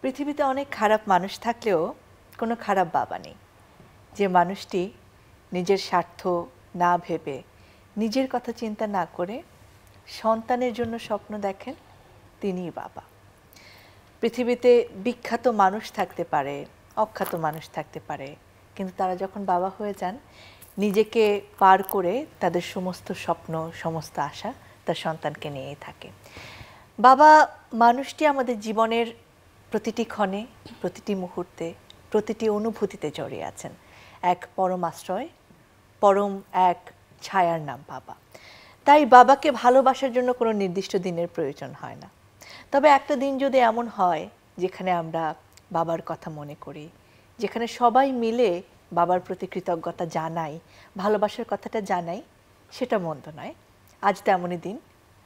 পৃথিবীতে অনেক খারাপ মানুষ থাকলেও কোনো খারাপ বাবা নেই। যে মানুষটি নিজের স্বার্থ না ভেবে, নিজের কথা চিন্তা না করে সন্তানের জন্য স্বপ্ন দেখেন, তিনিই বাবা। পৃথিবীতে বিখ্যাত মানুষ থাকতে পারে, অখ্যাত মানুষ থাকতে পারে, কিন্তু তারা যখন বাবা হয়ে যান, নিজেকে পার করে তাদের সমস্ত স্বপ্ন, সমস্ত আশা তার সন্তানকে নিয়েই থাকে। বাবা মানুষটি আমাদের জীবনের প্রতিটি ক্ষণে, প্রতিটি মুহূর্তে, প্রতিটি অনুভূতিতে জড়িয়ে আছেন। এক পরম আশ্রয়, পরম এক ছায়ার নাম বাবা। তাই বাবাকে ভালোবাসার জন্য কোনো নির্দিষ্ট দিনের প্রয়োজন হয় না। তবে একটা দিন যদি এমন হয় যেখানে আমরা বাবার কথা মনে করি, যেখানে সবাই মিলে বাবার প্রতি কৃতজ্ঞতা জানাই, ভালোবাসার কথাটা জানাই, সেটা মন্দ নয়। আজ তেমনই দিন,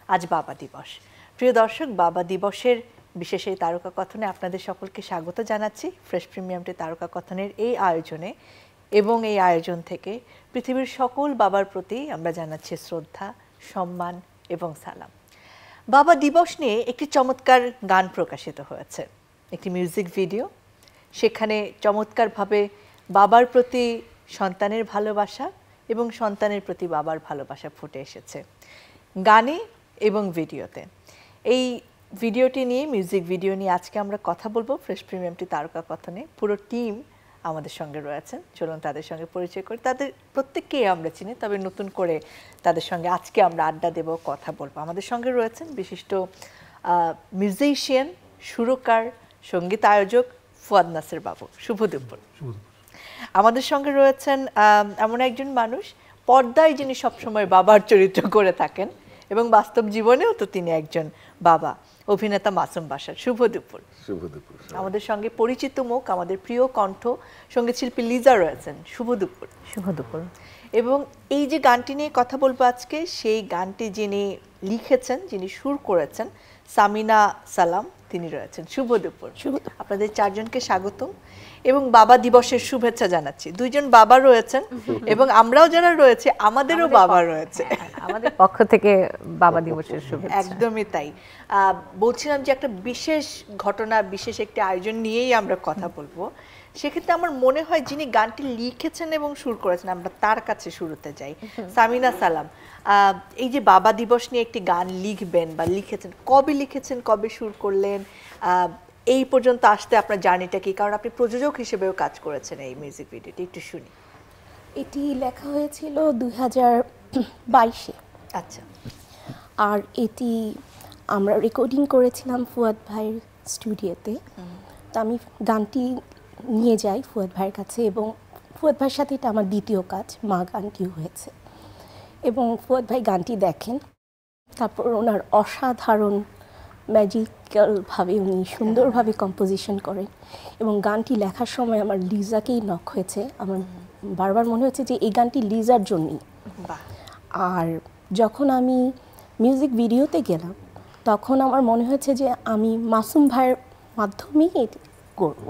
আজ বাবা দিবস। প্রিয় দর্শক, বাবা দিবসের বিশেষ এই তারকা কথনে আপনাদের সকলকে স্বাগত জানাচ্ছি ফ্রেশ প্রিমিয়ামটি তারকা কথনের এই আয়োজনে। এবং এই আয়োজন থেকে পৃথিবীর সকল বাবার প্রতি আমরা জানাচ্ছি শ্রদ্ধা, সম্মান এবং সালাম। বাবা দিবস নিয়ে একটি চমৎকার গান প্রকাশিত হয়েছে, একটি মিউজিক ভিডিও। সেখানে চমৎকারভাবে বাবার প্রতি সন্তানের ভালোবাসা এবং সন্তানের প্রতি বাবার ভালোবাসা ফুটে এসেছে গানে এবং ভিডিওতে। এই ভিডিওটি নিয়ে, মিউজিক ভিডিও নিয়ে আজকে আমরা কথা বলবো ফ্রেশ প্রিমিয়ামটি তারকা কথনে। পুরো টিম আমাদের সঙ্গে রয়েছেন, চলুন তাদের সঙ্গে পরিচয় করি। তাদের প্রত্যেককেই আমরা চিনি, তবে নতুন করে তাদের সঙ্গে আজকে আমরা আড্ডা দেব, কথা বলবো। আমাদের সঙ্গে রয়েছেন বিশিষ্ট মিউজিশিয়ান, সুরকার, সঙ্গীত আয়োজক ফুয়াদ নাসের বাবু। শুভ দুপুর। আমাদের সঙ্গে রয়েছেন এমন একজন মানুষ, পর্দায় যিনি সবসময় বাবার চরিত্র করে থাকেন এবং বাস্তব জীবনেও তো তিনি একজন বাবা, অভিনেতা মাসুম বাশার। শুভ দুপুর। শুভ দুপুর। আমাদের সঙ্গে পরিচিত মুখ, আমাদের প্রিয় কণ্ঠ সঙ্গীত শিল্পী লিজা রয়েছেন। শুভ দুপুর। শুভ দুপুর। এবং এই যে গানটি নিয়ে কথা বলবো আজকে, সেই গানটি যিনি লিখেছেন, যিনি সুর করেছেন, সামিনা সালাম, তিনি রয়েছেন। শুভ দুপুর। আপনাদের চারজনকে স্বাগতম এবং বাবা দিবসের শুভেচ্ছা জানাচ্ছি। দুইজন বাবা রয়েছেন এবং আমরাও যারা রয়েছে আমাদেরও বাবা রয়েছে। আমাদের পক্ষ থেকে বাবা দিবসের শুভেচ্ছা। একদমই তাই। বলছিলাম যে একটা বিশেষ ঘটনা, বিশেষ একটি আয়োজন নিয়েই আমরা কথা বলবো। সেক্ষেত্রে আমার মনে হয় যিনি গানটি লিখেছেন এবং সুর করেছেন, আমরা তার কাছে শুরুতে যাই। সামিনা সালাম, এই যে বাবা দিবস নিয়ে একটি গান লিখবেন বা লিখেছেন, কবে লিখেছেন, কবে সুর করলেন, এই পর্যন্ত আসতে আপনার জার্নিটা কি? কারণ আপনি প্রযোজক হিসেবেও কাজ করেছেন এই মিউজিক ভিডিওটি, একটু শুনি। এটি লেখা হয়েছিল 2022-এ। আচ্ছা। আর এটি আমরা রেকর্ডিং করেছিলাম ফুয়াদ ভাইয়ের স্টুডিওতে। তো আমি গানটি নিয়ে যাই ফুয়াদ ভাইয়ের কাছে এবং ফুয়াদ ভাইয়ের সাথে এটা আমার দ্বিতীয় কাজ, মা গানটিও হয়েছে। এবং ফুয়াদ ভাই গানটি দেখেন, তারপর ওনার অসাধারণ ম্যাজিক্যালভাবে উনি সুন্দরভাবে কম্পোজিশন করেন এবং গানটি লেখার সময় আমার লিজাকেই নক হয়েছে। আমার বারবার মনে হচ্ছে যে এই গানটি লিজার জন্যই। আর যখন আমি মিউজিক ভিডিওতে গেলাম তখন আমার মনে হয়েছে যে আমি মাসুম ভাইয়ের মাধ্যমেই এটি করব।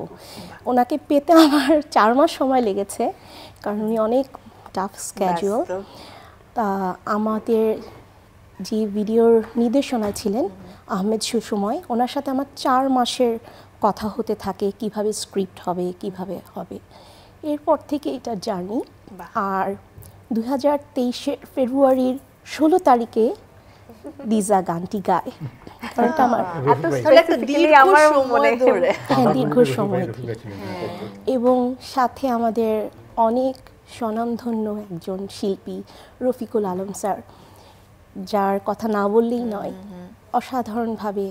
ওনাকে পেতে আমার 4 মাস সময় লেগেছে, কারণ উনি অনেক টাফ স্ক্যাজুয়াল। তা আমাদের যে ভিডিওর নির্দেশনা ছিলেন আহমেদ সুসময়, ওনার সাথে আমার 4 মাসের কথা হতে থাকে কিভাবে স্ক্রিপ্ট হবে, কিভাবে হবে। এরপর থেকে এটা জানি। আর 2023 ফেব্রুয়ারির 16 তারিখে লিজা গানটি গায়। আমার দীর্ঘ সময় এবং সাথে আমাদের অনেক স্বনামধন্য একজন শিল্পী রফিকুল আলম স্যার, যার কথা না বললেই নয়, অসাধারণভাবে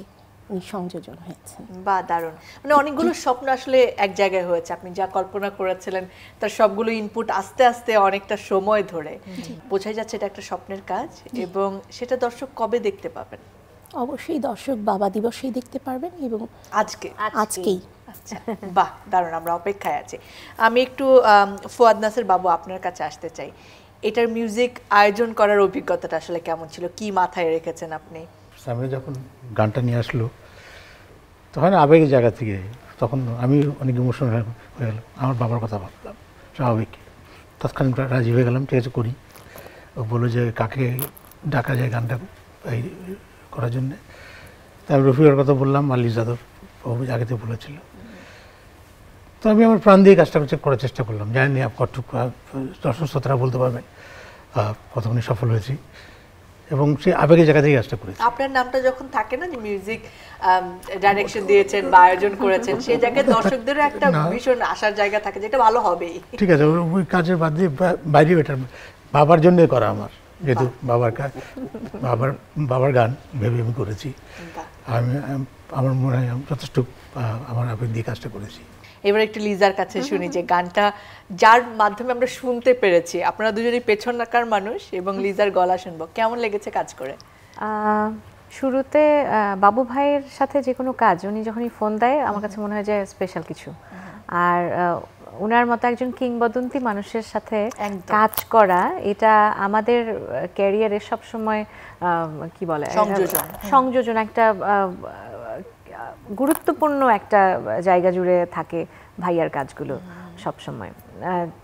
উনি সংযোজন হয়েছেন। বা দারুণ, মানে অনেকগুলো স্বপ্ন আসলে এক জায়গায় হয়েছে। আপনি যা কল্পনা করেছিলেন তার সবগুলো ইনপুট আস্তে আস্তে অনেকটা সময় ধরে বোঝাই যাচ্ছে এটা একটা স্বপ্নের কাজ। এবং সেটা দর্শক কবে দেখতে পাবেন? অবশ্যই দর্শক বাবা দিবসেই দেখতে পারবেন এবং আজকেই। আচ্ছা, বাহ দারুণ, আমরা অপেক্ষায় আছি। আমি একটু ফুয়াদ নাসের বাবু আপনার কাছে আসতে চাই। এটার মিউজিক আয়োজন করার অভিজ্ঞতাটা আসলে কেমন ছিল? কি মাথায় রেখেছেন আপনি? সামনে যখন গানটা নিয়ে আসলো তখন আবেগের জায়গা থেকে, তখন আমি অনেক ইমোশনাল হয়ে গেলাম। আমার বাবার কথা ভাবলাম, স্বাভাবিক। তৎক্ষণাৎ রাজি হয়ে গেলাম, ঠিক আছে করি। ও বললো যে কাকে ডাকা যায় গানটা এই করার জন্যে। তারপর রফিকের কথা বললাম, আর লিজাদের আগে থেকে বলেছিল। তো আমি আমার প্রাণ দিয়ে কাজটা করার চেষ্টা করলাম, জানি কতটুকু দর্শক শ্রোতারা বলতে পারবেন কতক্ষণে সফল হয়েছি, এবং সেই আবেগের জায়গা থেকে কাজটা করেছি। আপনার নামটা যখন থাকে না যে মিউজিক ডাইরেকশন দিয়েছেন বা আয়োজন করেছেন, সেই জায়গায় দর্শকদেরও একটা ভীষণ আশার জায়গা থাকে যেটা ভালো হবেই। ঠিক আছে, ওই কাজের বাইরে এটা বাবার জন্যই করা আমার, যেহেতু বাবার গান ভেবে আমি করেছি। আমি আমার মনে হয় যথেষ্ট আমার আবেগ দিয়ে কাজটা করেছি। এবার একটু লিজার কাছে শুনি যে গানটা যার মাধ্যমে আমরা শুনতে পেরেছি, আপনারা দুজনেই পেছনকার মানুষ, এবং লিজার গলা শুনবো, কেমন লেগেছে কাজ করে? শুরুতে বাবু ভাইয়ের সাথে যে কোনো কাজ উনি যখনই ফোন দেয় আমার কাছে মনে হয় যে স্পেশাল কিছু। আর ওনার মতো একজন কিংবদন্তি মানুষের সাথে কাজ করা, এটা আমাদের ক্যারিয়ারে সবসময় কি বলে সংযোজন একটা গুরুত্বপূর্ণ একটা জায়গা জুড়ে থাকে ভাইয়ার কাজগুলো সব সময়।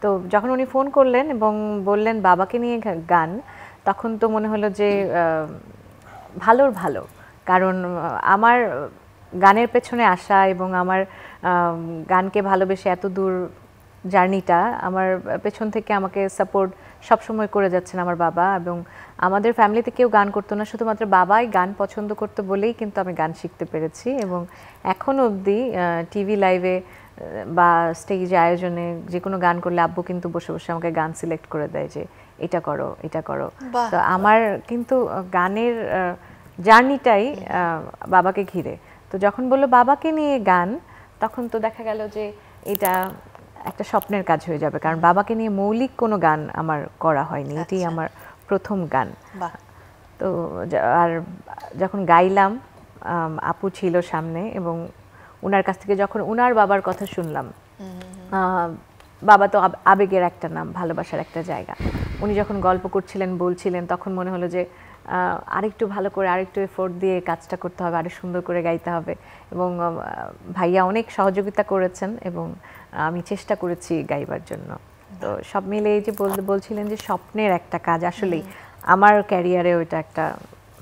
তো যখন উনি ফোন করলেন এবং বললেন বাবাকে নিয়ে গান, তখন তো মনে হলো যে ভালোর ভালো, কারণ আমার গানের পেছনে আসা এবং আমার গানকে ভালোবেসে এত দূর জার্নিটা, আমার পেছন থেকে আমাকে সাপোর্ট সবসময় করে যাচ্ছেন আমার বাবা। এবং আমাদের ফ্যামিলিতে কেউ গান করতো না, শুধুমাত্র বাবাই গান পছন্দ করতো বলেই কিন্তু আমি গান শিখতে পেরেছি। এবং এখনও অবধি টিভি লাইভে বা স্টেজ আয়োজনে যে কোনো গান করলে আব্বু কিন্তু বসে বসে আমাকে গান সিলেক্ট করে দেয় যে এটা করো এটা করো। তো আমার কিন্তু গানের জার্নিটাই বাবাকে ঘিরে। তো যখন বললো বাবাকে নিয়ে গান, তখন তো দেখা গেল যে এটা একটা স্বপ্নের কাজ হয়ে যাবে, কারণ বাবাকে নিয়ে মৌলিক কোনো গান আমার করা হয়নি, এটি আমার প্রথম গান। তো আর যখন গাইলাম আপু ছিল সামনে, এবং ওনার কাছ থেকে যখন ওনার বাবার কথা শুনলাম, বাবা তো আবেগের একটা নাম, ভালোবাসার একটা জায়গা। উনি যখন গল্প করছিলেন বলছিলেন, তখন মনে হলো যে আরেকটু ভালো করে আরেকটু এফোর্ট দিয়ে কাজটা করতে হবে, আরো সুন্দর করে গাইতে হবে। এবং ভাইয়া অনেক সহযোগিতা করেছেন এবং আমি চেষ্টা করেছি গাইবার জন্য। তো সব মিলে এই যে বলছিলেন যে স্বপ্নের একটা কাজ, আসলেই আমার ক্যারিয়ারে ওইটা একটা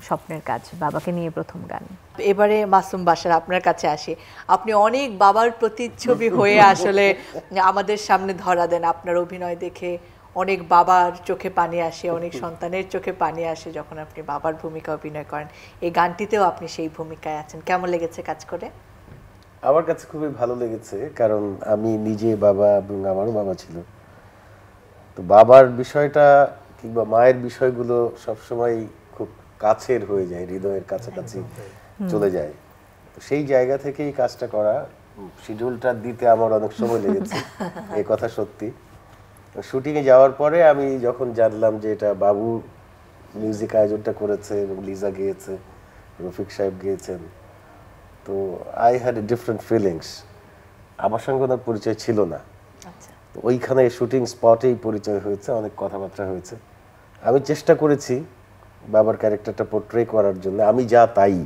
স্বপ্নের কাজ, বাবাকে নিয়ে প্রথম গান। এবারে মাসুম বাশার আপনার কাছে আসি, আপনি অনেক বাবার প্রতিচ্ছবি হয়ে আসলে আমাদের সামনে ধরা দেন। আপনার অভিনয় দেখে অনেক বাবার চোখে পানি আসে, অনেক সন্তানের চোখে পানি আসে যখন আপনি বাবার ভূমিকা অভিনয় করেন। এই গানটিতেও আপনি সেই ভূমিকায় আছেন, কেমন লেগেছে কাজ করে? আমার কাছে খুবই ভালো লেগেছে, কারণ আমি নিজে বাবা এবং আমারও বাবা ছিল। তো বাবার বিষয়টা কিংবা মায়ের বিষয়গুলো সবসময় খুব কাছের হয়ে যায়, হৃদয়ের কাছাকাছি চলে যায়। তো সেই জায়গা থেকেই কাজটা করা, শিডিউলটা দিতে আমার অনেক সময় লেগেছে, এই কথা সত্যি। শুটিংয়ে যাওয়ার পরে আমি যখন জানলাম যে এটা বাবু মিউজিক আয়োজনটা করেছে এবং লিজা গেয়েছে, রফিক সাহেব গেয়েছেন, তো I had a different feelings. আমার সঙ্গে ওনার পরিচয় ছিল না, তো ওইখানে শুটিং স্পটেই পরিচয় হয়েছে, অনেক কথাবার্তা হয়েছে। আমি চেষ্টা করেছি বাবার ক্যারেক্টারটা পোর্ট্রে করার জন্য, আমি যা তাই,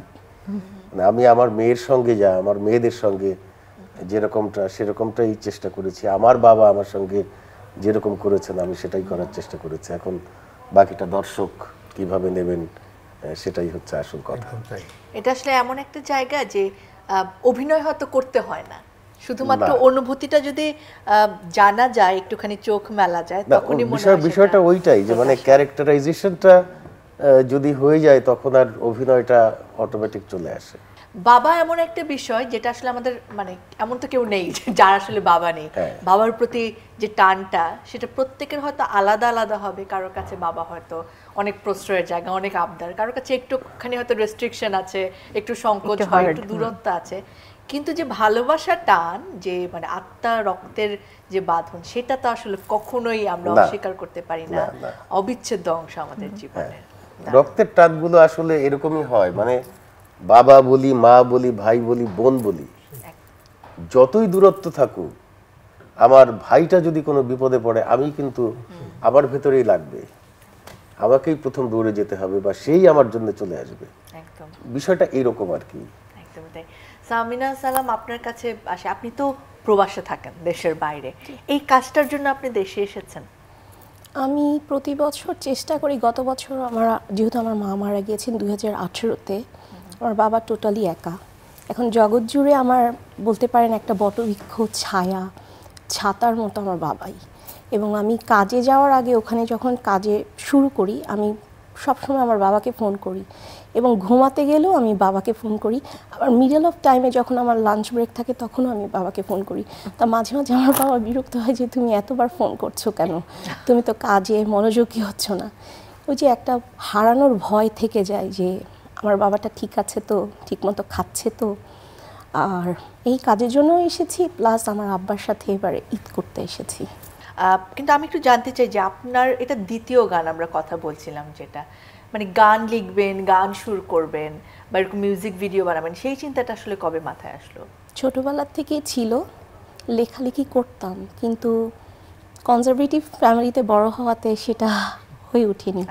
মানে আমি আমার মেয়ের সঙ্গে যা, আমার মেয়েদের সঙ্গে যেরকমটা সেরকমটাই চেষ্টা করেছি। আমার বাবা আমার সঙ্গে যেরকম করেছেন আমি সেটাই করার চেষ্টা করেছি। এখন বাকিটা দর্শক কিভাবে নেবেন সেটাই হচ্ছে আসল কথা। এটা আসলে এমন একটা জায়গা যে অভিনয় হয়তো করতে হয় না, শুধুমাত্র অনুভূতিটা যদি জানা যায়, একটুখানি চোখ মেলা যায়, তখনই মনে হয় বিষয়টা ওইটাই যে মানে ক্যারেক্টারাইজেশনটা যদি হয়ে যায় তখন আর অভিনয়টা অটোমেটিক চলে আসে। বাবা এমন একটা বিষয় যেটা আসলে আমাদের মানে এমন তো কেউ নেই যার আসলে বাবা নেই। বাবার প্রতি যে টানটা সেটা প্রত্যেকের হয়তো আলাদা আলাদা হবে। কারোর কাছে বাবা হয়তো অনেক প্রশ্রয়ের জায়গা, অনেক আবদার, কারোর কাছে একটুখানি হয়তো রেস্ট্রিকশন আছে, একটু সংকোচ হয়, একটু দূরত্ব আছে। কিন্তু যে ভালোবাসার টান, যে মানে আত্মা রক্তের যে বাঁধন, সেটা তো আসলে কখনোই আমরা অস্বীকার করতে পারি না, অবিচ্ছেদ্য অংশ আমাদের জীবনের। রক্তের টানগুলো আসলে এরকমই হয়, মানে বাবা বলি, মা বলি, ভাই বলি, বোন বলি, যতই দূরত্ব থাকুক, আমার ভাইটা যদি কোনো বিপদে পড়ে আমি কিন্তু আমার ভেতরেই লাগবে, আমাকেই প্রথম দৌড়ে যেতে হবে বা সেই আমার জন্য চলে আসবে। একদম বিষয়টা এরকম আর কি। একদম তাই। সামিনা সালাম, আপনার কাছে আসে, আপনি তো প্রবাসে থাকেন, দেশের বাইরে, এই কাজটার জন্য আপনি দেশে এসেছেন? আমি প্রতি বছর চেষ্টা করি, গত বছর যেহেতু আমার মা মারা গিয়েছেন 2018-তে, আমার বাবা টোটালি একা, এখন জগৎ জুড়ে আমার বলতে পারেন একটা বটবৃক্ষ ছায়া ছাতার মতো আমার বাবাই। এবং আমি কাজে যাওয়ার আগে ওখানে যখন কাজে শুরু করি আমি সবসময় আমার বাবাকে ফোন করি, এবং ঘুমাতে গেলেও আমি বাবাকে ফোন করি। আবার মিডল অফ টাইমে যখন আমার লাঞ্চ ব্রেক থাকে তখনও আমি বাবাকে ফোন করি। তা মাঝে মাঝে আমার বাবা বিরক্ত হয় যে তুমি এতবার ফোন করছো কেন, তুমি তো কাজে মনোযোগী হচ্ছ না। ওই যে একটা হারানোর ভয় থেকে যায় যে আমার বাবাটা ঠিক আছে তো, ঠিকমতো খাচ্ছে তো। আর এই কাজের জন্য এসেছি, প্লাস আমার আব্বার সাথে এবারে ঈদ করতে এসেছি। কিন্তু আমি একটু জানতে চাই যে আপনার এটা দ্বিতীয় গান আমরা কথা বলছিলাম, যেটা মানে গান লিখবেন, গান সুর করবেন বা এরকম মিউজিক ভিডিও বানাবেন, সেই চিন্তাটা আসলে কবে মাথায় আসলো? ছোটোবেলার থেকেই ছিল, লেখালেখি করতাম, কিন্তু কনজারভেটিভ ফ্যামিলিতে বড় হওয়াতে সেটা হয়ে ওঠেনি।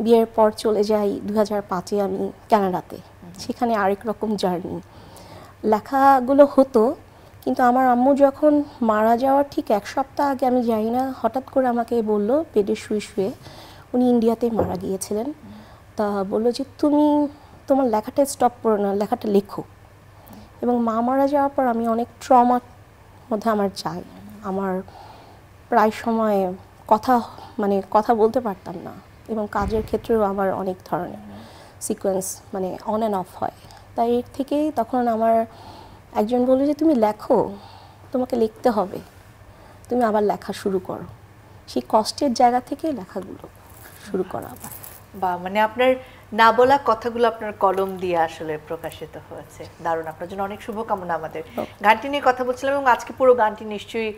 বিয়ের পর চলে যাই 2005-এ আমি কানাডাতে, সেখানে আরেক রকম জার্নি। লেখাগুলো হতো, কিন্তু আমার আম্মু যখন মারা যাওয়ার ঠিক এক সপ্তাহ আগে, আমি জানি না, হঠাৎ করে আমাকে বললো বেডে শুয়ে শুয়ে, উনি ইন্ডিয়াতে মারা গিয়েছিলেন, তা বললো যে তুমি তোমার লেখাটা স্টপ করো না, লেখাটা লেখো। এবং মা মারা যাওয়ার পর আমি অনেক ট্রমার মধ্যে আমার যাই। আমার প্রায় সময় কথা বলতে পারতাম না, এবং কাজের ক্ষেত্রেও আমার অনেক ধরনের সিকোয়েন্স অন অ্যান্ড অফ হয়। তাই এর থেকেই তখন আমার একজন বলল যে তুমি লেখো, তোমাকে লিখতে হবে, তুমি আবার লেখা শুরু করো। সেই কষ্টের জায়গা থেকে লেখাগুলো শুরু করা আবার। বা আপনার না বলা কথাগুলো আপনার কলম দিয়ে আসলে প্রকাশিত হয়েছে। দারুণ, আপনার জন্য অনেক শুভকামনা। আমাদের গানটি নিয়ে কথা বলছিলাম, এবং আজকে পুরো গানটি নিশ্চয়ই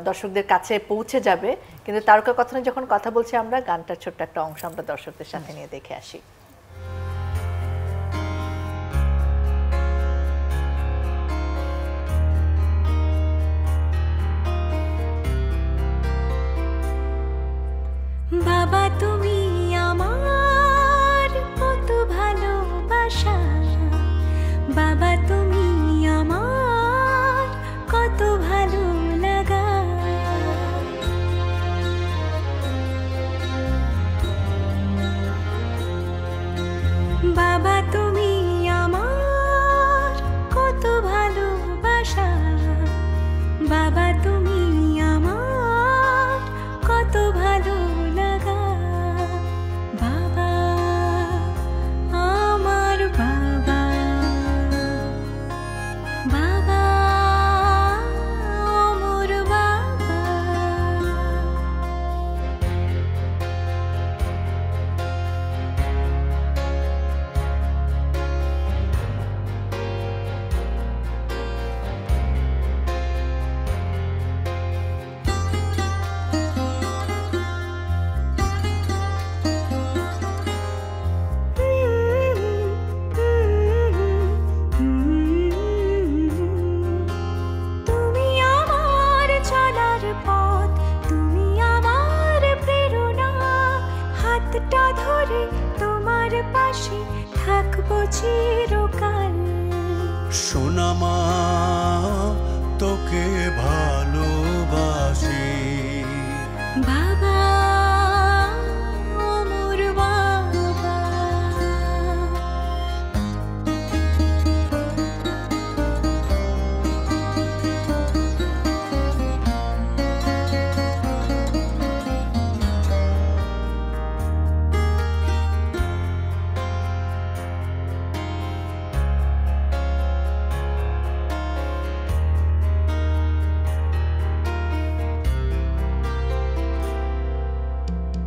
দর্শকদের কাছে পৌঁছে যাবে, কিন্তু তারকা কথনে যখন কথা বলছি আমরা, গানটার ছোট্ট একটা অংশ আমরা দর্শকদের সাথে নিয়ে দেখে আসি। বাবা তুমি আমার কত ভালোবাসা, বাবা তুমি আমার কত ভালো লাগা। বাবা তুমি আমার কত ভালোবাসা, বাবা তুমি আমার কত ভালো লাগা। বাবা আমার বাবা, বাবা আমার বাবা। তুমি আমার চলার পথ, তুমি আমার প্রেরণা, হাতটা ধরে তোমার পাশে থাকবো চিরকাল। সোনা মা তোকে ভালোবাসি, বাবা আমার বাবা।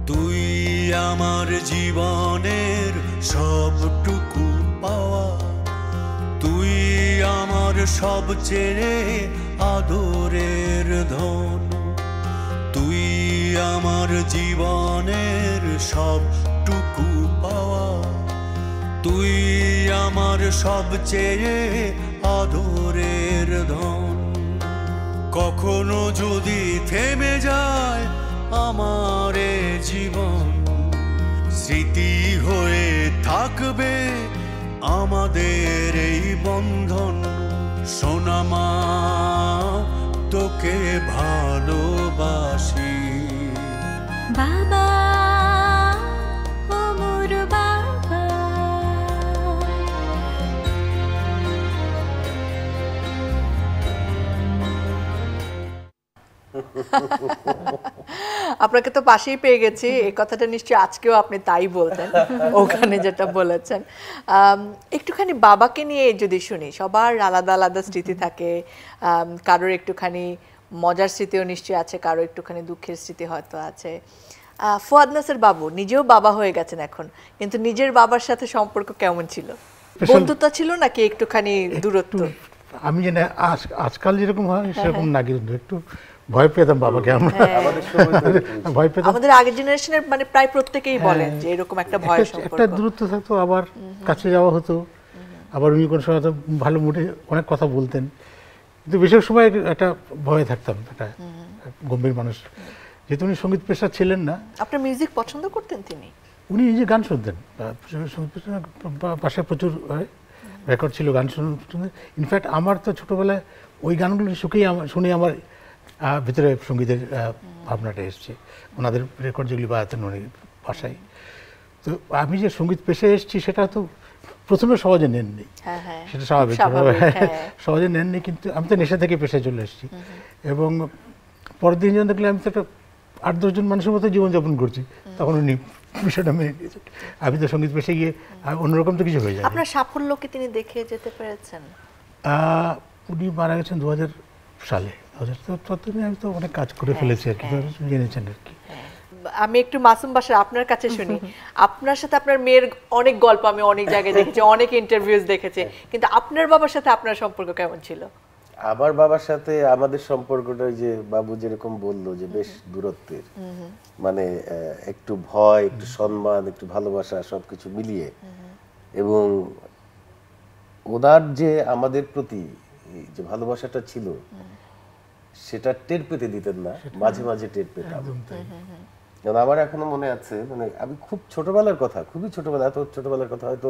তুই আমার জীবনের সবটুকু পাওয়া, তুই আমার সবচেয়ে আদরের ধন, তুই আমার জীবনের সবটুকু পাওয়া, তুই আমার সবচেয়ে আদরের ধন। কখনো যদি থেমে যায় আমার এ জীবন, স্মৃতি হয়ে থাকবে আমাদের এই বন্ধন। সোনা মা তোকে ভালোবাসি, বাবা আমার বাবা। আপনাকে তো পাশেই পেয়ে গেছি, এই কথাটা নিশ্চয়ই আজকেও আপনি তাই বলতেন ওখানে যেটা বলেছেন। একটুখানি বাবাকে নিয়ে যদি শুনি, সবার আলাদা আলাদা স্মৃতি থাকে, কারোর একটুখানি মজার স্মৃতিও নিশ্চয়ই আছে, কারো একটুখানি দুঃখের স্মৃতি হয়তো আছে। ফুয়াদ নাসের বাবু নিজেও বাবা হয়ে গেছেন এখন, কিন্তু নিজের বাবার সাথে সম্পর্ক কেমন ছিল? বন্ধুতা ছিল নাকি একটুখানি দূরত্ব? আমি জানি আজকাল যেরকম হয় সেরকম না, কিন্তু একটু ভয় পেতাম বাবাকে আমরা, ভয় পেতাম। আমাদের আগের জেনারেশনের মানে প্রায় প্রত্যেকেই বলেন যে এরকম একটা ভয়ের সম্পর্ক, একটা দূরত্ব থাকতো, আবার কাছে যাওয়া হতো, আবার উনি কোনো সময় ভালো মুডে অনেক কথা বলতেন, কিন্তু বেশিরভাগ সময় একটা ভয়ে থাকতাম, একটা গম্ভীর মানুষ। যেহেতু উনি সঙ্গীত পেশা ছিলেন না। আপনার মিউজিক পছন্দ করতেন তিনি? উনি নিজে গান শুনতেন, সঙ্গীত পেশা পাশে প্রচুর রেকর্ড ছিল, গান শুনতেন। ইনফ্যাক্ট আমার তো ছোটোবেলায় ওই গানগুলো শুনেই আমার ভিতরে সঙ্গীতের ভাবনাটা এসছে, ওনাদের রেকর্ড যেগুলি বাজাতেন উনি ভাষায়। তো আমি যে সঙ্গীত পেশায় এসেছি সেটা তো প্রথমে সহজে নেননি, সেটা স্বাভাবিক, সহজে নেননি। কিন্তু আমি তো নেশা থেকে পেশায় চলে এসেছি, এবং পরের দিন যখন দেখলে আমি তো একটা 8-10 জন মানুষের মতো জীবনযাপন করছি, তখন উনি বিষয়টা মেনে নিয়েছেন। আমি তো সঙ্গীত পেশায় গিয়ে অন্যরকম তো কিছু হয়ে যায়। আপনার সাফল্যকে তিনি দেখে যেতে পেরেছেন? উনি মারা গেছেন 2000 সালে, ততদিনে আমি তো অনেক কাজ করে ফেলেছি আর কি, জেনেছেন আর কি। আমি একটু মাসুম বাসার আপনার কাছে শুনি, আপনার সাথে আপনার মেয়ের অনেক গল্প আমি অনেক জায়গায় দেখেছি, অনেক ইন্টারভিউজ দেখেছি, কিন্তু আপনার বাবার সাথে আপনার সম্পর্ক কেমন ছিল? আমার বাবার সাথে আমাদের সম্পর্কটা যে বাবু যেরকম বললো যে বেশ দূরত্বের, মানে একটু ভয়, একটু সম্মান, একটু ভালোবাসা, সবকিছু মিলিয়ে। এবং ওনার যে আমাদের প্রতি যে ভালোবাসাটা ছিল সেটা টের পেতে দিতেন না, মাঝে মাঝে টের পেতাম। কারণ আমার এখনো মনে আছে, মানে আমি খুব ছোটবেলার কথা, খুবই ছোটবেলা, এত ছোটবেলার কথা হয়তো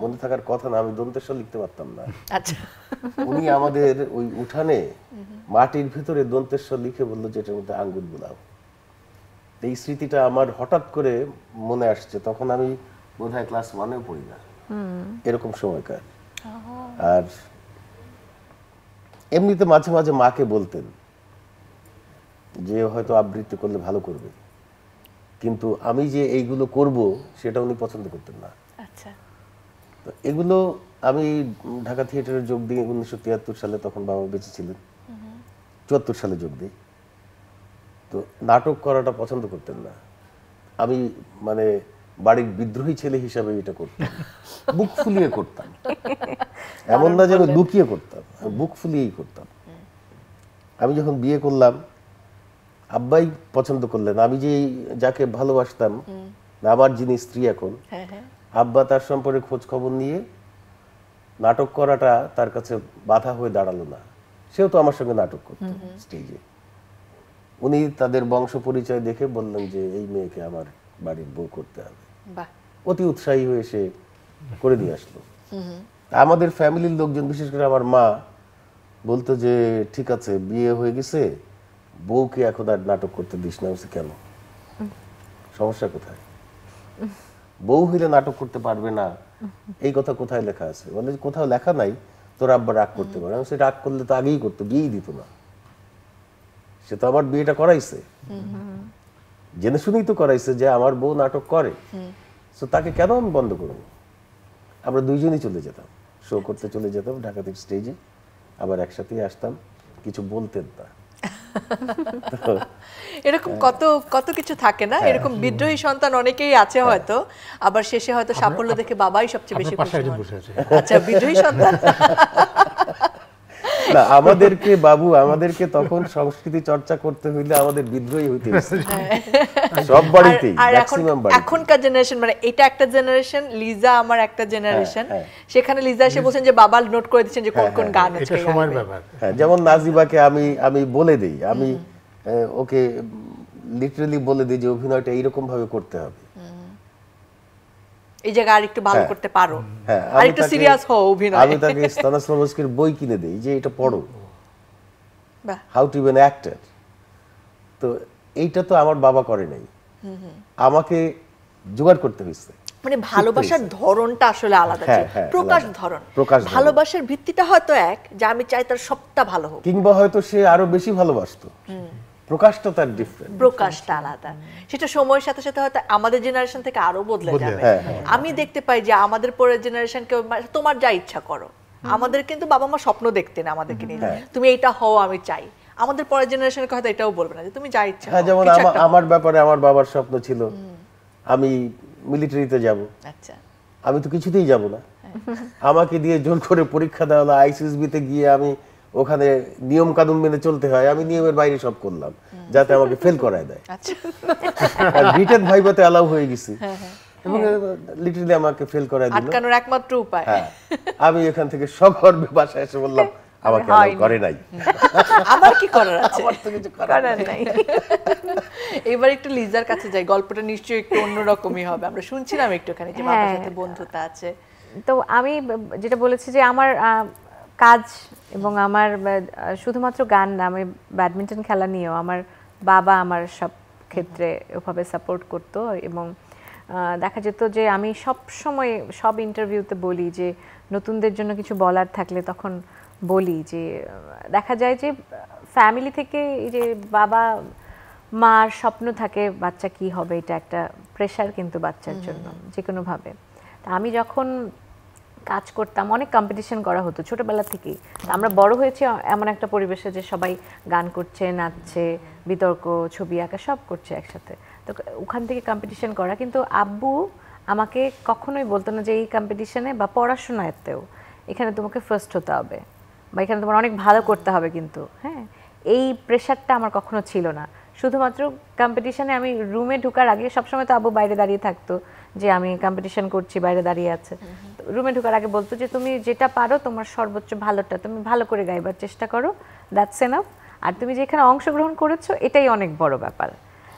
মনে থাকার কথা না, আমি দন্তেশ্বর লিখতে পারতাম না। আচ্ছা, উনি আমাদের ওই উঠানে মাটির ভিতরে দন্তেশ্বর লিখে বললো যে এটার মধ্যে আঙ্গুল বোলাও। এই স্মৃতিটা আমার হঠাৎ করে মনে আসছে, তখন আমি বোধহয় ক্লাস 1-এও পড়ি না, এরকম সময়কার। আর এমনিতে মাঝে মাঝে মাকে বলতেন যে হয়তো আবৃত্তি করলে ভালো করবে, কিন্তু আমি যে এইগুলো করব সেটা উনি পছন্দ করতেন না। আচ্ছা, তো এগুলো আমি ঢাকা থিয়েটারে যোগ দিই 1973 সালে, তখন বাবা বেঁচে ছিলেন। 74 সালে যোগ দিই। তো নাটক করাটা পছন্দ করতেন না। আমি মানে বাড়ির বিদ্রোহী ছেলে হিসাবে এটা করতাম, বুক ফুলিয়ে করতাম, এমন না যে আমি লুকিয়ে করতাম, বুক ফুলিয়েই করতাম। আমি যখন বিয়ে করলাম, আব্বাই পছন্দ করলেন, আমি যে যাকে ভালোবাসতাম, আমার যিনি স্ত্রী এখন, আব্বা তার সম্পর্কে খোঁজ খবর নিয়ে নাটক করাটা তার কাছে বাধা হয়ে দাঁড়ালো না। সেও তো আমার সঙ্গে নাটক করত স্টেজে। উনি তাদের বংশ পরিচয় দেখে বললেন যে এই মেয়েকে আমার বাড়ির বউ করতে হবে। অতি উৎসাহী হয়ে সে করে দিয়ে আসলো। আমাদের ফ্যামিলির লোকজন, বিশেষ করে আমার মা বলতো যে ঠিক আছে, বিয়ে হয়ে গেছে, বউকে এখন আর নাটক করতে দিস না। কেন, সমস্যা কোথায়? বউ হইলে নাটক করতে পারবে না, এই কথা কোথায় লেখা আছে? বলে কোথাও লেখা নাই, তোর আব্বা রাগ করতে পারে। সে রাগ করলে তো আগেই করতো, বিয়েই দিত না। সে তো আমার বিয়েটা করাইছে, জেনে শুনেই তো করাইছে যে আমার বউ নাটক করে, তো তাকে কেন আমি বন্ধ করবো? আমরা দুইজনই চলে যেতাম, শো করতে চলে যেতাম ঢাকা থেকে স্টেজে, আবার একসাথেই আসতাম, কিছু বলতেন না। এরকম কত কত কিছু থাকে না, এরকম বিদ্রোহী সন্তান অনেকেই আছে হয়তো, আবার শেষে হয়তো সাফল্য দেখে বাবাই সবচেয়ে বেশি খুশি হন। আচ্ছা, বিদ্রোহী সন্তান না, আমাদেরকে বাবু, আমাদেরকে তখন সংস্কৃতি চর্চা করতে হইলে আমাদের বিদ্রোহী হইতে হইছে সব বাড়িতেই, ম্যাক্সিমাম বাড়িতে। এখনকার জেনারেশন, মানে এটা একটা জেনারেশন, লিজা আমার একটা জেনারেশন, সেখানে লিজা এসে বলছেন যে বাবা নোট করে দিচ্ছেন যে কোন কোন গান আছে। এটা সময়ের ব্যাপার। হ্যাঁ, যেমন নাজিবাকে আমি বলে দেই, আমি ওকে লিটারালি বলে দিই যে অভিনয়টা এইরকম ভাবে করতে হবে, এই জায়গা আর একটু ভালো করতে পারো, আর একটু সিরিয়াস হও অভিনয়। আমি তাকে স্তানিস্লাভস্কির বই কিনে দেই যে এটা পড়ো, how to be an actor. তো এইটা তো আমার বাবা করে নাই, আমাকে জোগাড় করতে হয়েছে। মানে ভালোবাসার ধরনটা আসলে আলাদা, প্রকাশ ধরন, ভালোবাসার ভিত্তিটা হয়তো এক, যে আমি চাই তার সবটা ভালো হোক, কিংবা হয়তো সে আরো বেশি ভালোবাসতো, প্রকাশটা তার ডিফারেন্ট। প্রকাশটা আলাদা, সেটা সময়ের সাথে সাথে হয়তো আমাদের জেনারেশন থেকে আরো বদলে যাবে। আমি দেখতে পাই যে আমাদের পরের জেনারেশনকে তোমার যা ইচ্ছা করো, আমাদের কিন্তু বাবা মা স্বপ্ন দেখতেন আমাদেরকে নিয়ে, তুমি এইটা হও আমি চাই। আমাদের পরের জেনারেশনকে হয়তো এটাও বলবে না যে তুমি যা ইচ্ছা। হ্যাঁ, যেমন আমার ব্যাপারে আমার বাবার স্বপ্ন ছিল আমি মিলিটারিতে যাব। আচ্ছা, আমি তো কিছুতেই যাব না, আমাকে দিয়ে জোর করে পরীক্ষা দেওয়া হলো। আইসিএসবিতে গিয়ে আমি ওখানে নিয়ম কানুন মেনে চলতে হয়, আমি নিয়মের বাইরে সব করলাম যাতে আমাকে ফেল করায় দেয়। আচ্ছা, আর রিটেন ভাইভাতে অ্যালাউ হয়ে গেছি এবং লিটারালি আমাকে ফেল করায় দিল। আটকানোর একমাত্র উপায়। হ্যাঁ, আমি এখান থেকে সগর্বে বাসায় এসে বললাম আমাকে অ্যালাউ করে নাই। আমার কি করার আছে? আমার তো কিছু করার নাই। এবার একটু লিজার কাছে যাই, গল্পটা নিশ্চয়ই একটু অন্যরকমই হবে। আমরা শুনছিলাম একটুখানি যে বাবার সাথে বন্ধুতা আছে। তো আমি যেটা বলেছি যে আমার কাজ এবং আমার শুধুমাত্র গান না, আমি ব্যাডমিন্টন খেলা নিয়েও আমার বাবা আমার সব ক্ষেত্রে ওভাবে সাপোর্ট করতো। এবং দেখা যেত যে আমি সব সময় সব ইন্টারভিউতে বলি যে নতুনদের জন্য কিছু বলার থাকলে তখন বলি যে দেখা যায় যে ফ্যামিলি থেকে এই যে বাবা মার স্বপ্ন থাকে বাচ্চা কি হবে, এটা একটা প্রেশার কিন্তু বাচ্চার জন্য যে কোনোভাবে। তা আমি যখন কাজ করতাম অনেক কম্পিটিশন করা হতো ছোটবেলা থেকেই। আমরা বড় হয়েছি এমন একটা পরিবেশে যে সবাই গান করছে, নাচছে, বিতর্ক, ছবি আঁকা সব করছে একসাথে। তো ওখান থেকে কম্পিটিশন করা, কিন্তু আব্বু আমাকে কখনোই বলতো না যে এই কম্পিটিশনে বা পড়াশোনাতেও এখানে তোমাকে ফার্স্ট হতে হবে বা এখানে তোমার অনেক ভালো করতে হবে। কিন্তু হ্যাঁ, এই প্রেশারটা আমার কখনো ছিল না। শুধুমাত্র কম্পিটিশনে আমি রুমে ঢোকার আগে সবসময় তো আব্বু বাইরে দাঁড়িয়ে থাকতো যে আমি কম্পিটিশন করছি, বাইরে দাঁড়িয়ে আছে। রুমে ঢোকার আগে বলতো যে তুমি যেটা পারো তোমার সর্বোচ্চ ভালোটা তুমি ভালো করে গাইবার চেষ্টা করো, দ্যাটস এনাফ। আর তুমি যেখানে অংশগ্রহণ করেছো এটাই অনেক বড় ব্যাপার।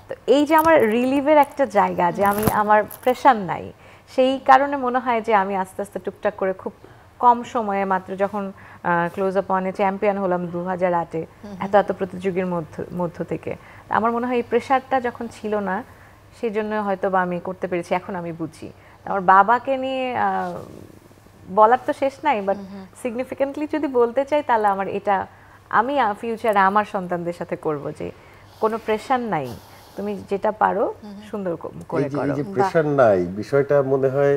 তো এই যে আমার রিলিভের একটা জায়গা, যে আমি আমার প্রেশার নাই, সেই কারণে মনে হয় যে আমি আস্তে আস্তে টুকটাক করে খুব কম সময়ে, মাত্র যখন ক্লোজ আপ ওয়ানে চ্যাম্পিয়ন হলাম 2008-এ, এত প্রতিযোগীর মধ্য থেকে, আমার মনে হয় এই প্রেশারটা যখন ছিল না সেই জন্য হয়তো বা আমি করতে পেরেছি। এখন আমি বুঝি আমার বাবাকে নিয়ে বলার তো শেষ নাই, বাট সিগনিফিকেন্টলি যদি বলতে চাই তাহলে আমার এটা আমি ফিউচারে আমার সন্তানদের সাথে করব যে কোনো প্রেশার নাই, তুমি যেটা পারো সুন্দর করে করো। এই যে প্রেশার নাই বিষয়টা মনে হয়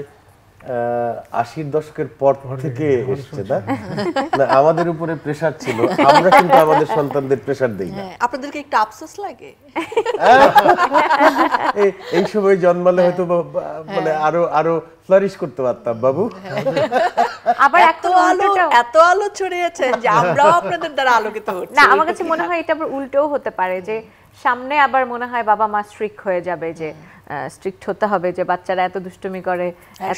80-র দশকের পর থেকে এসেছে, না? আমাদের উপরে প্রেশার ছিল, আমরা কিন্তু আমাদের সন্তানদের প্রেশার দেই না। আপনাদেরকে একটু আফসোস লাগে? এই সময় জন্মালে হয়তো মানে আরো ফ্লারিশ করতে পারতাম বাবু। আবার এত আলো ছড়িয়েছে যে আমরাও আপনাদের দ্বারা আলোকিত হচ্ছি। না, আমার কাছে মনে হয় এটা আবার উল্টোও হতে পারে, যে সামনে আবার মনে হয় বাবা মা স্ট্রিক্ট হয়ে যাবে, যে স্ট্রিক্ট হতে হবে, যে বাচ্চারা এত দুষ্টুমি করে,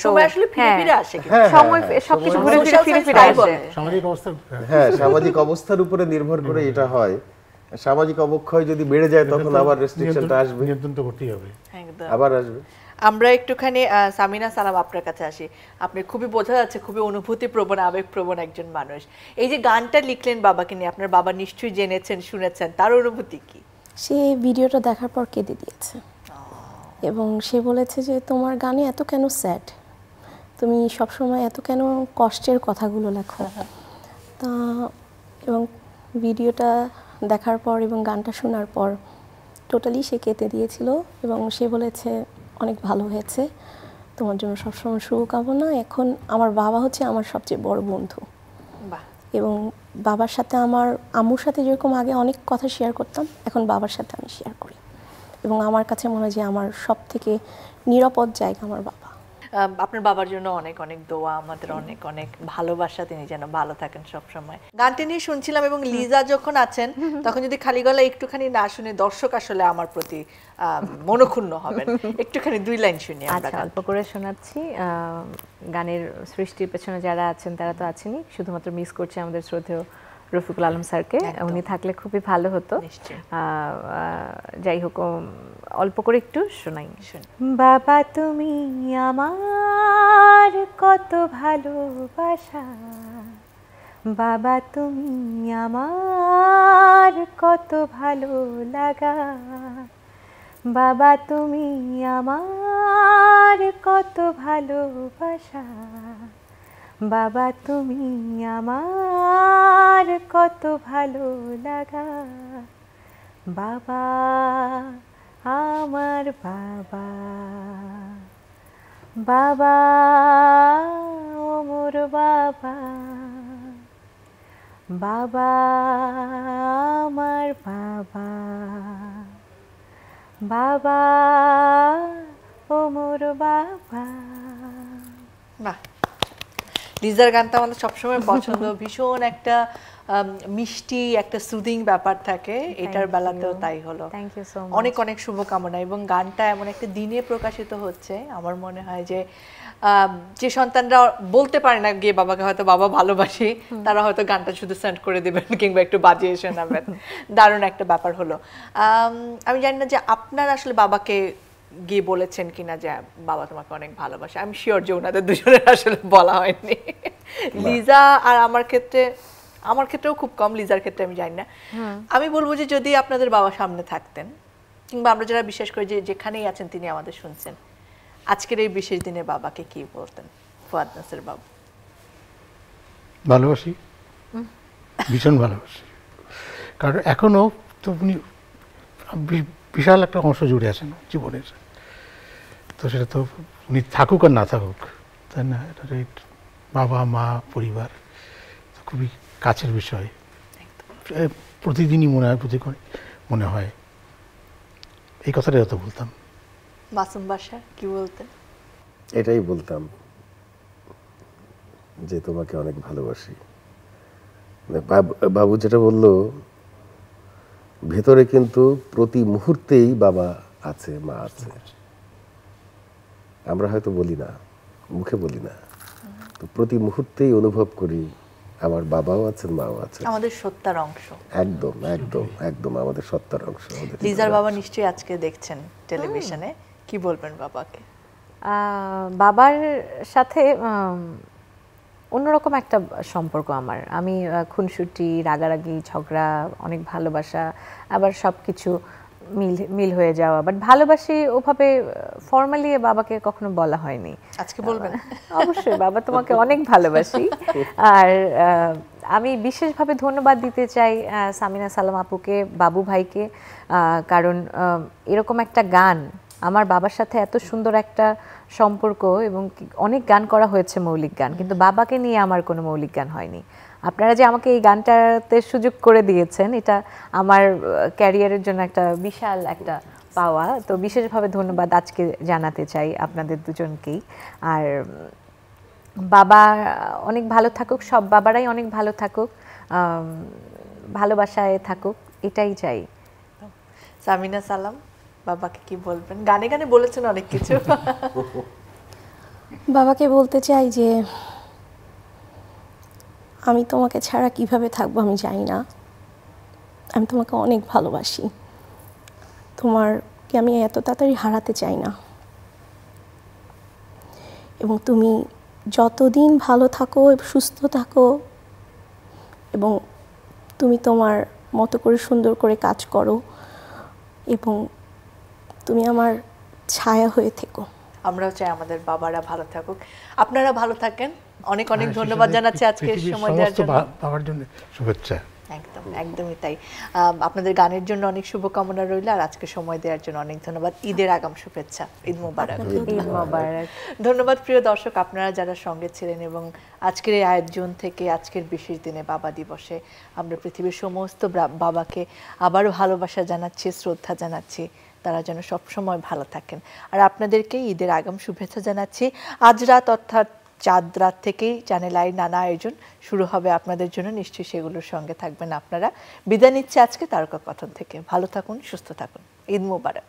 সময় আসলে ফিরে ফিরে আসে, সময় সবকিছু ঘুরে ফিরে আসে। সামাজিক অবস্থার উপরে নির্ভর করে এটা হয়। সামাজিক অবক্ষয় যদি বেড়ে যায় তখন আবার রেস্ট্রিকশনটা আসবে, নিয়ন্ত্রণ তো করতেই হবে, আবার আসবে। আমরা একটুখানি সামিনা সালাম আপনার কাছে আসি। আপনি খুবই বোঝা যাচ্ছে খুবই অনুভূতিপ্রবণ, আবেগপ্রবণ একজন মানুষ। এই যে গানটা লিখলেন বাবাকে নিয়ে, আপনার বাবা নিশ্চয়ই জেনেছেন, শুনেছেন, তার অনুভূতি কি? সে ভিডিওটা দেখার পর কেঁদে দিয়েছে এবং সে বলেছে যে তোমার গানে এত কেন স্যাড, তুমি সবসময় এত কেন কষ্টের কথাগুলো লেখো। তা এবং ভিডিওটা দেখার পর এবং গানটা শোনার পর টোটালি সে কেঁদে দিয়েছিল এবং সে বলেছে অনেক ভালো হয়েছে, তোমার জন্য সবসময় শুভকামনা। এখন আমার বাবা হচ্ছে আমার সবচেয়ে বড় বন্ধু এবং বাবার সাথে আমার আম্মুর সাথে যেরকম আগে অনেক কথা শেয়ার করতাম, এখন বাবার সাথে আমি শেয়ার করি এবং আমার কাছে মনে হয় যে আমার সব থেকে নিরাপদ জায়গা আমার বাবা। আপনার বাবার জন্য অনেক অনেক দোয়া, আমাদের অনেক অনেক ভালোবাসা, তিনি যেন ভালো থাকেন সব সময়। গানটি নিয়ে শুনছিলাম এবং লিজা যখন আছেন তখন যদি খালি গলায় একটুখানি না শুনে দর্শক আসলে আমার প্রতি মনক্ষুণ্ণ হবেন। একটুখানি 2 লাইন শুনি আমরা। আচ্ছা, অল্প করে শোনাচ্ছি। গানের সৃষ্টির পেছনে যারা আছেন তারা তো আছেনই, শুধুমাত্র মিস করছি আমাদের শ্রদ্ধেয় রফিকুল আলম স্যারকে। উনি থাকলে খুবই ভালো হতো। যাই হোক, অল্প করে একটু শোনাই। বাবা তুমি আমার কত ভালোবাসা, বাবা তুমি আমার কত ভালো লাগা, বাবা তুমি আমার কত ভালোবাসা, বাবা তুমি আমার কত ভালো লাগা, বাবা আমার বাবা, বাবা ও মোর বাবা, বাবা আমার বাবা, বাবা ও মোর বাবা। বাহ, লিজার গানটা আমাদের সবসময় পছন্দ। ভীষণ একটা মিষ্টি একটা সুদিং ব্যাপার থাকে, এটার বেলাতেও তাই হলো। Thank you so much. অনেক অনেক শুভকামনা। এবং গানটা এমন একটা দিনে প্রকাশিত হচ্ছে, আমার মনে হয় যে যে সন্তানরা বলতে পারে না গিয়ে বাবাকে হয়তো বাবা ভালোবাসি, তারা হয়তো গানটা শুধু সেন্ড করে দেবেন কিংবা একটু বাজিয়ে শোনাবেন। দারুণ একটা ব্যাপার হলো। আমি জানি না যে আপনার আসলে বাবাকে গিয়ে বলেছেন কিনা যে বাবা তোমাকে অনেক ভালোবাসে। আমি শিওর যে ওনাদের দুজনের আসলে বলা হয়নি। লিজা আর আমার ক্ষেত্রেও খুব কম, লিজার ক্ষেত্রে আমি জানি না। আমি বলবো যে যদি আপনাদের বাবা সামনে থাকতেন, কিংবা আমরা যারা বিশ্বাস করি যে যেখানেই আছেন তিনি আমাদের শুনছেন, আজকের এই বিশেষ দিনে বাবাকে কি বলতেন ফুয়াদ নাসের বাবু? ভালোবাসি, ভীষণ ভালোবাসি। কারণ এখনো তো উনি বিশাল একটা অংশ জুড়ে আছেন জীবনের, তো সেটা তো উনি থাকুক আর না থাকুক, তাই না? এটা বাবা মা পরিবার খুবই কাছের বিষয়, প্রতিদিনই মনে হয় এই কথাটাই হয়তো বলতাম। মাসুম বাসা কি বলতেন? এটাই বলতাম যে তোমাকে অনেক ভালোবাসি। বাবু যেটা বললো, ভেতরে কিন্তু প্রতি মুহূর্তেই বাবা আছে, মা আছে। আমরা হয়তো বলি না, মুখে বলি না, তো প্রতি মুহূর্তেই অনুভব করি আমার বাবাও আছেন, মাও আছেন, আমাদের সত্তার অংশ। একদম একদম একদম আমাদের সত্তার অংশ। লিজার বাবা নিশ্চয়ই আজকে দেখছেন টেলিভিশনে, কি বলবেন বাবাকে? বাবার সাথে অন্যরকম একটা সম্পর্ক আমার। আমি খুনসুটি, রাগারাগি, ঝগড়া, অনেক ভালোবাসা, আবার সব কিছু মিল হয়ে যাওয়া, বাট ভালোবাসি ওভাবে ফর্মালি বাবাকে কখনো বলা হয়নি। আজকে বলবেন? অবশ্যই, বাবা তোমাকে অনেক ভালোবাসি। আর আমি বিশেষভাবে ধন্যবাদ দিতে চাই সামিনা সালাম আপুকে, বাবু ভাইকে, কারণ এরকম একটা গান, আমার বাবার সাথে এত সুন্দর একটা সম্পর্ক, এবং অনেক গান করা হয়েছে মৌলিক গান, কিন্তু বাবাকে নিয়ে আমার কোনো মৌলিক গান হয়নি। আপনারা যে আমাকে এই গানটাতে সুযোগ করে দিয়েছেন, এটা আমার ক্যারিয়ারের জন্য একটা বিশাল একটা পাওয়া। তো বিশেষভাবে ধন্যবাদ আজকে জানাতে চাই আপনাদের দুজনকেই। আর বাবা অনেক ভালো থাকুক, সব বাবারাই অনেক ভালো থাকুক, ভালোবাসায় থাকুক, এটাই চাই। সামিনা সালাম, বাবাকে কি বলবেন? গানে গানে বলেছেন অনেক কিছু। বাবাকে বলতে চাই যে আমি তোমাকে ছাড়া কিভাবে থাকবো আমি জানি না, আমি তোমাকে অনেক ভালোবাসি, তোমারকে আমি এত তাড়াতাড়ি হারাতে চাই না, এবং তুমি যতদিন ভালো থাকো, সুস্থ থাকো, এবং তুমি তোমার মতো করে সুন্দর করে কাজ করো, এবং তুমি আমার ছায়া হয়ে থেকো। আমরাও চাই আমাদের বাবারা ভালো থাকুক, আপনারা ভালো থাকেন। অনেক অনেক ধন্যবাদ জানাচ্ছি আজকে সময় দেওয়ার জন্য। বাবার জন্য শুভেচ্ছা। একদম একদমই তাই। আপনাদের গানের জন্য অনেক শুভকামনা রইল, আর আজকে সময় দেওয়ার জন্য অনেক ধন্যবাদ। ঈদের আগাম শুভেচ্ছা, ঈদ মোবারক। ঈদ মোবারক। ধন্যবাদ প্রিয় দর্শক, আপনারা যারা সঙ্গে ছিলেন, এবং আজকের এই আয়োজন থেকে আজকের বিশেষ দিনে বাবা দিবসে আমরা পৃথিবীর সমস্ত বাবাকে আবারও ভালোবাসা জানাচ্ছি, শ্রদ্ধা জানাচ্ছি। তারা যেন সবসময় ভালো থাকেন। আর আপনাদেরকে ঈদের আগাম শুভেচ্ছা জানাচ্ছি। আজ রাত অর্থাৎ চাঁদ রাত থেকেই চ্যানেল আই নানা আয়োজন শুরু হবে আপনাদের জন্য, নিশ্চয়ই সেগুলোর সঙ্গে থাকবেন আপনারা। বিদায় নিচ্ছে আজকে তারকা কথন থেকে। ভালো থাকুন, সুস্থ থাকুন, ঈদ মোবারক।